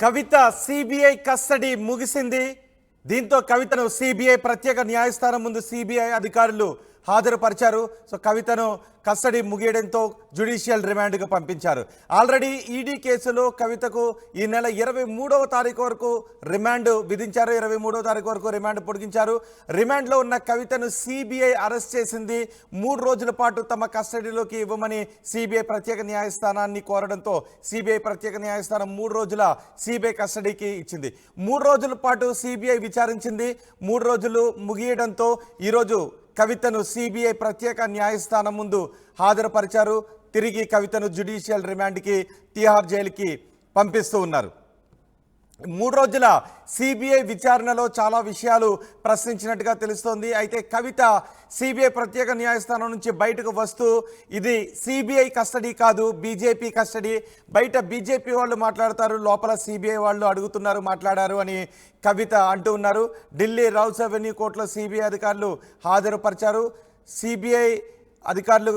కవిత CBI custody ముగిసింది. దీంతో కవితను సిబిఐ ప్రత్యేక న్యాయస్థానం ముందు సిబిఐ అధికారులు హాజరుపరిచారు. సో కవితను కస్టడీ ముగియడంతో జ్యుడిషియల్ రిమాండ్కు పంపించారు. ఆల్రెడీ ఈడీ కేసులో కవితకు ఈ నెల 23వ తారీఖు వరకు రిమాండ్ విధించారు. 23వ తారీఖు వరకు రిమాండ్ పొడిగించారు. రిమాండ్లో ఉన్న కవితను సిబిఐ అరెస్ట్ చేసింది. 3 రోజుల పాటు తమ కస్టడీలోకి ఇవ్వమని సిబిఐ ప్రత్యేక న్యాయస్థానాన్ని కోరడంతో సిబిఐ ప్రత్యేక న్యాయస్థానం 3 రోజుల సిబిఐ కస్టడీకి ఇచ్చింది. 3 రోజుల పాటు సిబిఐ విచారించింది. 3 రోజులు ముగియడంతో ఈరోజు కవితను సిబిఐ ప్రత్యేక న్యాయస్థానం ముందు హాజరుపరిచారు. తిరిగి కవితను జ్యుడిషియల్ రిమాండ్కి తిహార్ జైలుకి పంపిస్తూ ఉన్నారు. 3 రోజుల సిబిఐ విచారణలో చాలా విషయాలు ప్రశ్నించినట్టుగా తెలుస్తోంది. అయితే కవిత సిబిఐ ప్రత్యేక న్యాయస్థానం నుంచి బయటకు వస్తూ ఇది సిబిఐ కస్టడీ కాదు, బీజేపీ కస్టడీ, బయట బీజేపీ వాళ్ళు మాట్లాడతారు, లోపల సిబిఐ వాళ్ళు అడుగుతున్నారు, మాట్లాడారు అని కవిత అంటూ ఉన్నారు. ఢిల్లీ రౌస్ అవెన్యూ కోర్టులో సిబిఐ అధికారులు హాజరుపరిచారు. సిబిఐ అధికారులు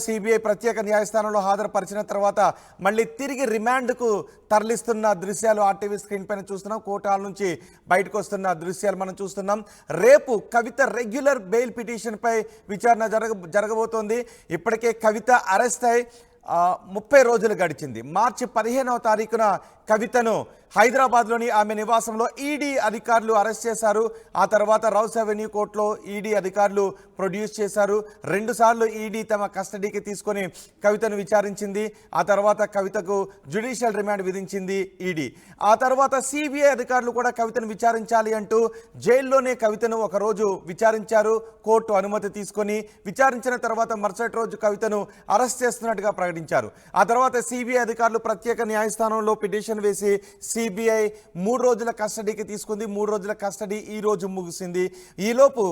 సిబిఐ ప్రత్యేక న్యాయస్థానంలో హాజరుపరిచిన తర్వాత మళ్ళీ తిరిగి రిమాండ్కు తరలిస్తున్న దృశ్యాలు ఆర్టీవీ స్క్రీన్ పైన చూస్తున్నాం. కోర్టు హాల్ నుంచి బయటకు వస్తున్న దృశ్యాలు మనం చూస్తున్నాం. రేపు కవిత రెగ్యులర్ బెయిల్ పిటిషన్పై విచారణ జరగబోతోంది. ఇప్పటికే కవిత అరెస్ట్ అయి 30 రోజులు గడిచింది. మార్చి 15వ తారీఖున కవితను హైదరాబాద్లోని ఆమె నివాసంలో ఈడీ అధికారులు అరెస్ట్ చేశారు. ఆ తర్వాత రౌస్ అవెన్యూ కోర్టులో ఈడీ అధికారులు ప్రొడ్యూస్ చేశారు. 2 సార్లు ఈడీ తమ కస్టడీకి తీసుకొని కవితను విచారించింది. ఆ తర్వాత కవితకు జ్యుడిషియల్ రిమాండ్ విధించింది ఈడీ. ఆ తర్వాత సిబిఐ అధికారులు కూడా కవితను విచారించాలి అంటూ జైల్లోనే కవితను ఒకరోజు విచారించారు. కోర్టు అనుమతి తీసుకొని విచారించిన తర్వాత మరుసటి రోజు కవితను అరెస్ట్ చేస్తున్నట్టుగా ప్రకటించారు. ఆ తర్వాత సిబిఐ అధికారులు ప్రత్యేక న్యాయస్థానంలో పిటిషన్ వేసి సిబిఐ 3 రోజుల కస్టడీకి తీసుకుంది. 3 రోజుల కస్టడీ ఈ రోజు ముగిసింది. ఈలోపు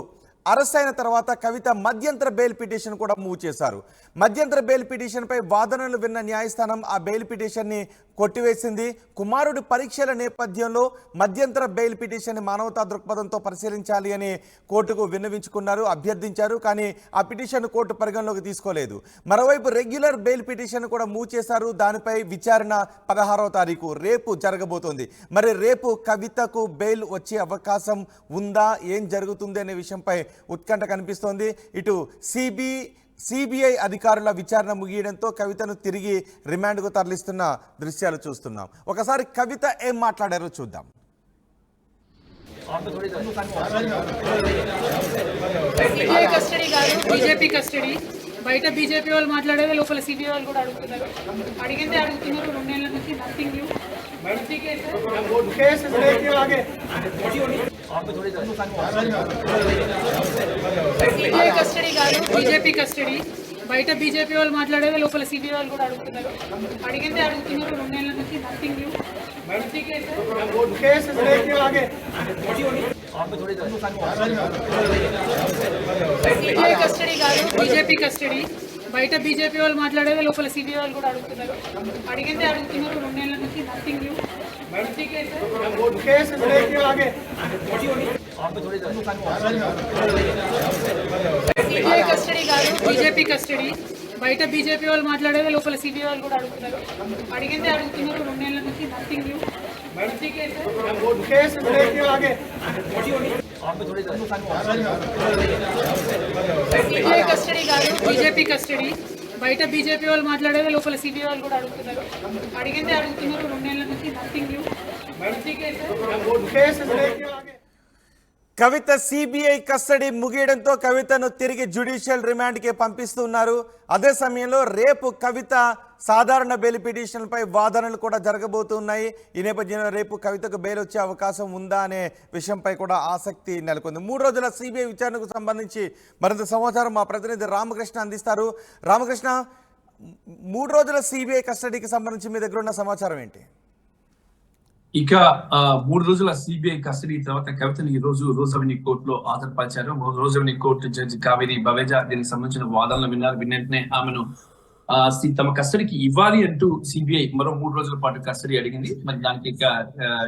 అరెస్ట్ అయిన తర్వాత కవిత మధ్యంతర బెయిల్ పిటిషన్ కూడా మూవ్ చేశారు. మధ్యంతర బెయిల్ పిటిషన్పై వాదనలు విన్న న్యాయస్థానం ఆ బెయిల్ పిటిషన్ని కొట్టివేసింది. కుమారుడి పరీక్షల నేపథ్యంలో మధ్యంతర బెయిల్ పిటిషన్ని మానవతా దృక్పథంతో పరిశీలించాలి అని కోర్టుకు విన్నవించుకున్నారు, అభ్యర్థించారు. కానీ ఆ పిటిషన్ కోర్టు పరిగణలోకి తీసుకోలేదు. మరోవైపు రెగ్యులర్ బెయిల్ పిటిషన్ కూడా మూవ్ చేశారు. దానిపై విచారణ 16వ తారీఖు రేపు జరగబోతోంది. మరి రేపు కవితకు బెయిల్ వచ్చే అవకాశం ఉందా, ఏం జరుగుతుంది అనే విషయంపై ఉత్కంఠ కనిపిస్తోంది. ఇటు సిబిఐ అధికారుల విచారణ ముగియడంతో కవితను తిరిగి రిమాండ్కు తరలిస్తున్న దృశ్యాలు చూస్తున్నాం. ఒకసారి కవిత ఏం మాట్లాడారో చూద్దాం. కస్టడీ కాదు, బీజేపీ కస్టడీ. బయట బీజేపీ వాళ్ళు మాట్లాడేది, లోపల సిబిఐ వాళ్ళు కూడా అడుగుతున్నారు. అడిగిందే అడుగుతున్నారు. 2 నెలల నుంచి నథింగ్ న్యూ. సిబిఐ కస్టడీ కాదు, బీజేపీ కస్టడీ. బయట బీజేపీ వాళ్ళు మాట్లాడేది, లోపల సిబిఐ వాళ్ళు కూడా అడుగుతున్నారు. అడిగిందే అడుగుతున్నారు. 2 నెలల నుంచి నథింగ్ న్యూ. సిబిఐ కస్టడీ కాదు, బీజేపీ కస్టడీ. బయట బీజేపీ వాళ్ళు మాట్లాడేది, లోపల సిబిఐ వాళ్ళు కూడా అడుగుతున్నారు. అడిగిందే అడుగుతున్నారు. 2 నెలల నుంచి నథింగ్ న్యూ. సిబిఐ కస్టడీ కాదు, బీజేపీ కస్టడీ. బయట బీజేపీ వాళ్ళు మాట్లాడేది, లోపల సిబిఐ వాళ్ళు కూడా అడుగుతున్నారు. అడిగిందే అడుగుతున్నారు. 2 నెలల నుంచి నథింగ్ న్యూ. సిబిఐ కస్టడీ కాదు, బీజేపీ కస్టడీ. బయట బీజేపీ వాళ్ళు మాట్లాడేది, లోపల సిబిఐ వాళ్ళు కూడా అడుగుతున్నారు. అడిగిందే అడుగుతున్నారు. 2 నెలల నుంచి నథింగ్ న్యూ. కవిత సిబిఐ కస్టడీ ముగియడంతో కవితను తిరిగి జ్యుడిషియల్ రిమాండ్కి పంపిస్తున్నారు. అదే సమయంలో రేపు కవిత సాధారణ బెయిల్ పిటిషన్పై వాదనలు కూడా జరగబోతున్నాయి. ఈ నేపథ్యంలో రేపు కవితకు బెయిల్ వచ్చే అవకాశం ఉందా అనే విషయంపై కూడా ఆసక్తి నెలకొంది. 3 రోజుల సిబిఐ విచారణకు సంబంధించి మరింత సమాచారం మా ప్రతినిధి రామకృష్ణ అందిస్తారు. రామకృష్ణ, 3 రోజుల సిబిఐ కస్టడీకి సంబంధించి మీ దగ్గర ఉన్న సమాచారం ఏంటి? ఇక 3 రోజుల సిబిఐ కస్టడీ తర్వాత కవితను ఈ రోజు రోజ్ అవెన్యూ కోర్టులో హాజరుపరిచారు. Rose Avenue court judge Kaveri Baweja దీనికి సంబంధించిన వాదనలు విన్నారు. వెంటనే ఆమెను తమ కస్టడీకి ఇవ్వాలి అంటూ సిబిఐ మరో 3 రోజుల పాటు కస్టడీ అడిగింది. మరి దానికి ఇక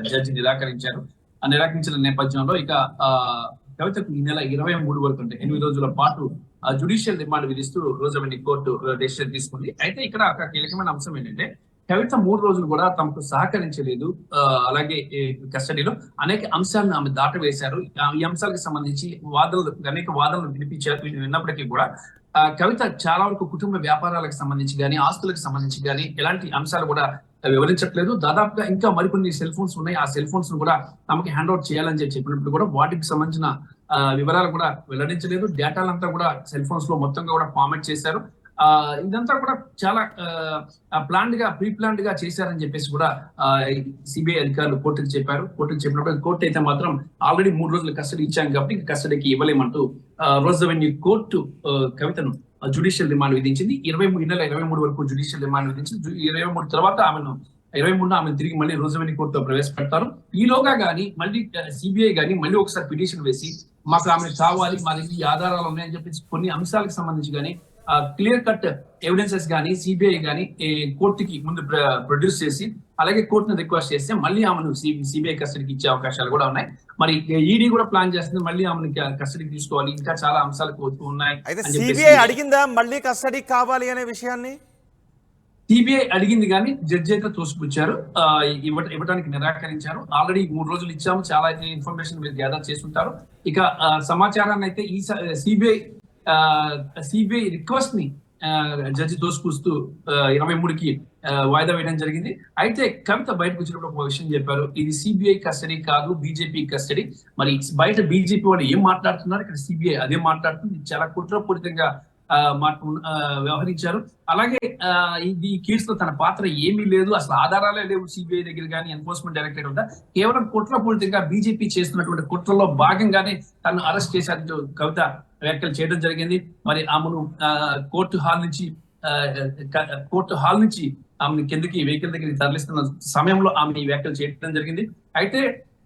జడ్జి నిరాకరించారు. ఆ నిరాకరించిన నేపథ్యంలో ఇక కవితకు ఈ నెల 23 వరకు అంటే 8 రోజుల పాటు జ్యుడిషియల్ రిమాండ్ విధిస్తూ రోజ్ అవెన్యూ కోర్టు డెసిషన్ తీసుకుంది. అయితే ఇక్కడ ఒక కీలకమైన అంశం ఏంటంటే కవిత 3 రోజులు కూడా తమకు సహకరించలేదు. అలాగే కస్టడీలో అనేక అంశాలను ఆమె దాటవేశారు. ఈ అంశాలకు సంబంధించి అనేక వాదనలు విన్నప్పటికీ కూడా కవిత చాలా వరకు కుటుంబ వ్యాపారాలకు సంబంధించి కానీ ఆస్తులకు సంబంధించి కానీ ఎలాంటి అంశాలు కూడా వివరించట్లేదు. దాదాపుగా ఇంకా మరికొన్ని సెల్ ఫోన్స్ ఉన్నాయి. ఆ సెల్ ఫోన్స్ ను కూడా తమకి హ్యాండ్ అవుట్ చేయాలని చెప్పినప్పుడు కూడా వాటికి సంబంధించిన వివరాలు కూడా వెల్లడించలేదు. డేటాలంతా కూడా సెల్ ఫోన్స్ లో మొత్తంగా కూడా ఫార్మాట్ చేశారు. ఇదంతా కూడా చాలా ప్రీ ప్లాన్డ్ గా చేశారని చెప్పేసి కూడా సిబిఐ అధికారులు కోర్టుకు చెప్పారు. కోర్టుకు చెప్పినప్పుడు కోర్టు అయితే మాత్రం ఆల్రెడీ 3 రోజులు కస్టడీ ఇచ్చాం కాబట్టి కస్టడీకి ఇవ్వలేమంటూ రోజ్ అవెన్యూ కోర్టు కవితను జ్యుడిషియల్ రిమాండ్ విధించింది. 23 వరకు జ్యుడిషియల్ రిమాండ్ విధించింది. 23 తర్వాత ఆమెను తిరిగి మళ్ళీ రోజ్ అవెన్యూ కోర్టులో ప్రవేశపెడతారు. ఈలోగా గానీ మళ్ళీ సిబిఐ గానీ మళ్ళీ ఒకసారి పిటిషన్ వేసి మాకు ఆమెను కావాలి, మా దగ్గర ఈ ఆధారాలు ఉన్నాయని చెప్పేసి కొన్ని అంశాలకు సంబంధించి కానీ క్లియర్ కట్ ఎవిడెన్సెస్ గానీ సిబిఐ గానీ కోర్టుకి ముందు ప్రొడ్యూస్ చేసి అలాగే కోర్టును రిక్వెస్ట్ చేస్తే మళ్ళీ ఆమెను సిబిఐ కస్టడీకి ఇచ్చే అవకాశాలు కూడా ఉన్నాయి. మరి ఈడీ కూడా ప్లాన్ చేస్తుంది మళ్ళీ ఆమెను కస్టడీకి తీసుకోవాలి, ఇంకా చాలా అంశాలు ఉన్నాయి. అయితే సిబిఐ అడిగిందా మళ్ళీ కస్టడీ కావాలి అనే విషయాన్ని? సిబిఐ అడిగింది కానీ జడ్జి అయితే తోసిపుచ్చారు, ఇవ్వడానికి నిరాకరించారు. ఆల్రెడీ 3 రోజులు ఇచ్చాము, చాలా ఇన్ఫర్మేషన్ మీరు గ్యాదర్ చేస్తుంటారు. ఇక సమాచారాన్ని అయితే ఈ సిబిఐ రిక్వెస్ట్ ని జడ్జి తోసిపుస్తూ 23కి వాయిదా వేయడం జరిగింది. అయితే కవిత బయటకు వచ్చినప్పుడు ఒక విషయం చెప్పారు, ఇది సిబిఐ కస్టడీ కాదు, బీజేపీ కస్టడీ. మరి బయట బీజేపీ వాళ్ళు ఏం మాట్లాడుతున్నారు, ఇక్కడ సిబిఐ అదే మాట్లాడుతుంది. చాలా కుట్రపూరితంగా వ్యవహరించారు. అలాగే ఈ కేసులో తన పాత్ర ఏమీ లేదు, అసలు ఆధారాలే లేవు సిబిఐ దగ్గర కానీ ఎన్ఫోర్స్మెంట్ డైరెక్టరేట్ వద్ద. కేవలం కుట్రపూరితంగా బీజేపీ చేస్తున్నటువంటి కుట్రలో భాగంగానే తను అరెస్ట్ చేశారంటూ కవిత వ్యాఖ్యలు చేయడం జరిగింది. మరి ఆమెను కోర్టు హాల్ నుంచి ఆమెను కిందకి వెహికల్ దగ్గరికి తరలిస్తున్న సమయంలో ఆమె ఈ వ్యాఖ్యలు చేయడం జరిగింది. అయితే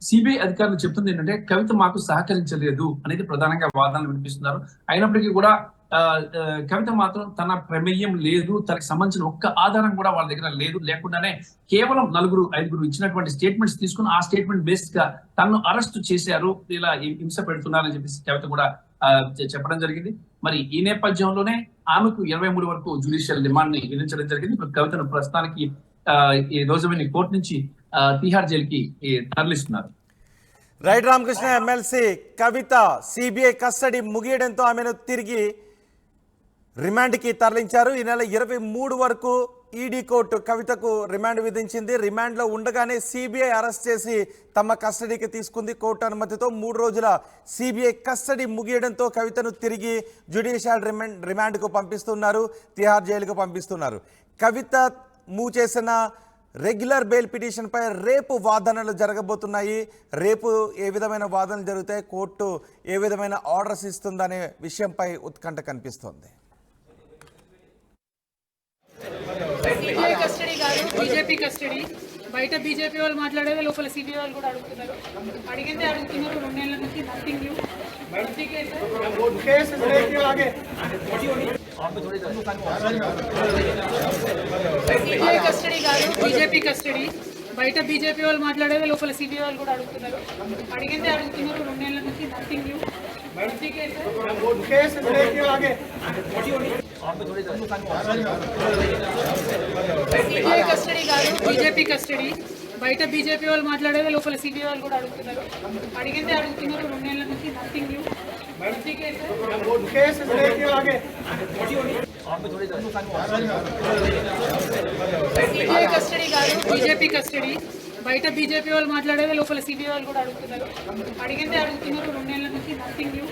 సిబిఐ అధికారులు చెప్తుంది ఏంటంటే కవిత మాకు సహకరించలేదు అనేది ప్రధానంగా వాదనలు వినిపిస్తున్నారు. అయినప్పటికీ కూడా కవిత మాత్రం తన ప్రమేయం లేదు, తనకు సంబంధించిన ఒక్క ఆధారం కూడా వాళ్ళ దగ్గర లేకుండానే కేవలం 4-5 ఇచ్చినటువంటి స్టేట్మెంట్స్ తీసుకుని ఆ స్టేట్మెంట్ బేస్డ్ గా తనను అరెస్ట్ చేశారు, ఇలా హింస పెడుతున్నారని చెప్పేసి కవిత కూడా చెప్పడం జరిగింది. మరి ఈ నేపథ్యంలోనే ఆమెకు 23 వరకు జ్యుడిషియల్ రిమాండ్ ని విధించడం జరిగింది. ఇప్పుడు కవితను ప్రస్తుతానికి ఈ రోజ్ అవెన్యూ కోర్టు నుంచి తిహార్ జైలుకి తరలిస్తున్నారు. రైట్ రామకృష్ణ, ఎమ్మెల్సీ కవిత సిబిఐ కస్టడీ ముగియడంతో ఆమెను తిరిగి రిమాండ్కి తరలించారు. ఈ నెల 23 వరకు ఈడీ కోర్టు కవితకు రిమాండ్ విధించింది. రిమాండ్లో ఉండగానే సిబిఐ అరెస్ట్ చేసి తమ కస్టడీకి తీసుకుంది. కోర్టు అనుమతితో 3 రోజుల సిబిఐ కస్టడీ ముగియడంతో కవితను తిరిగి జ్యుడిషియల్ రిమాండ్కు పంపిస్తున్నారు, తిహార్ జైలుకు పంపిస్తున్నారు. కవిత మూవ్ చేసిన రెగ్యులర్ బెయిల్ పిటిషన్పై రేపు వాదనలు జరగబోతున్నాయి. రేపు ఏ విధమైన వాదనలు జరుగుతాయి, కోర్టు ఏ విధమైన ఆర్డర్స్ ఇస్తుందనే విషయంపై ఉత్కంఠ కనిపిస్తోంది. సిబిఐ కస్టడీ కాదు, బీజేపీ కస్టడీ. బయట బీజేపీ వాళ్ళు మాట్లాడేది లోపల సిబిఐ వాళ్ళు కూడా అడుగుతున్నారు. అడిగిందే అడుగుతున్నారు. 2 నెలల నుంచి నథింగ్ న్యూ. సిబిఐ కస్టడీ కాదు, బీజేపీ కస్టడీ. బయట బీజేపీ వాళ్ళు మాట్లాడేది లోపల సిబిఐ వాళ్ళు కూడా అడుగుతున్నారు. అడిగిందే అడుగుతున్నారు. 2 నెలల నుంచి నథింగ్ న్యూ. సిబిఐ కస్టడీ కాదు, బీజేపీ కస్టడీ. బయట బీజేపీ వాళ్ళు మాట్లాడేది లోపల సిబిఐ వాళ్ళు కూడా అడుగుతున్నారు. అడిగిందే అడుగుతున్నారు. 2 నెలల నుంచి నథింగ్ న్యూ. సిబిఐ కస్టడీ కాదు, బీజేపీ కస్టడీ. బయట బీజేపీ వాళ్ళు మాట్లాడేది లోపల సిబిఐ వాళ్ళు కూడా అడుగుతున్నారు. అడిగిందే అడుగుతున్నారు. 2 నెలల నుంచి నథింగ్ న్యూ.